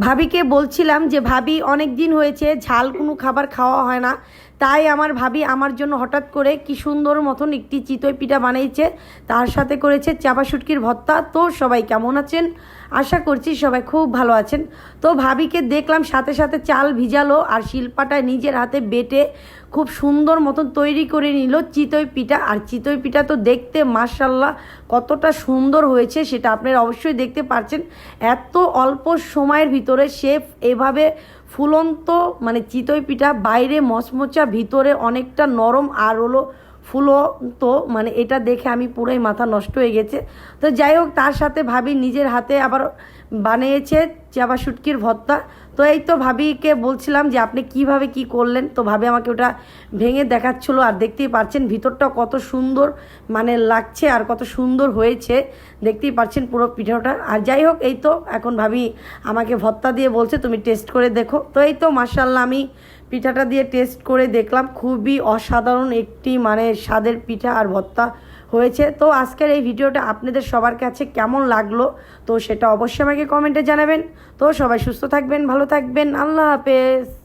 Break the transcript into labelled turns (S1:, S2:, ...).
S1: ভাবিকে বলছিলাম যে ভাবি অনেক দিন হয়েছে ঝাল কোনো খাবার খাওয়া হয় না, তাই আমার ভাবি আমার জন্য হঠাৎ করে কি সুন্দর মতন একটি চিতই পিঠা বানিয়েছে, তার সাথে করেছে চাপা শুটকির ভর্তা। তো সবাই কেমন আছেন? আশা করছি সবাই খুব ভালো আছেন। তো ভাবিকে দেখলাম সাথে সাথে চাল ভিজালো আর শিলপাটায় নিজের হাতে বেটে খুব সুন্দর মতন তৈরি করে নিল চিতই পিঠা। আর চিতই পিঠা তো দেখতে মাশাল্লাহ কতটা সুন্দর হয়েছে সেটা আপনারা অবশ্যই দেখতে পাচ্ছেন। এত অল্প সময়ের ভিতরে শেফ এভাবে ফুলন্ত মানে চিতই পিঠা বাইরে মচমচা ভিতরে অনেকটা নরম আর হলো ফুলন্ত, মানে এটা দেখে আমি পুরোই মাথা নষ্ট হয়ে গেছে। তো যাই হোক, তার সাথে ভাবি নিজের হাতে আবার বানিয়েছে চাপা শুটকির ভর্তা। তো এই তো ভাবিকে বলছিলাম যে আপনি কিভাবে কি করলেন, তো ভাবি আমাকে ওটা ভেঙে দেখাচ্ছিলো। আর দেখতেই পাচ্ছেন ভিতরটা কত সুন্দর মানে লাগছে আর কত সুন্দর হয়েছে, দেখতেই পাচ্ছেন পুরো পিঠাটা। আর যাই হোক, এই তো এখন ভাবি আমাকে ভর্তা দিয়ে বলছে তুমি টেস্ট করে দেখো। তো এই তো মাশাল্লাহ আমি পিঠাটা দিয়ে টেস্ট করে দেখলাম, খুবই অসাধারণ একটি মানে স্বাদের পিঠা আর ভর্তা হয়েছে। তো আজকের এই ভিডিওটা আপনাদের সবার কাছে কেমন লাগলো তো সেটা অবশ্যই আমাকে কমেন্টে জানাবেন। তো সবাই সুস্থ থাকবেন, ভালো থাকবেন, আল্লাহ হাফেজ।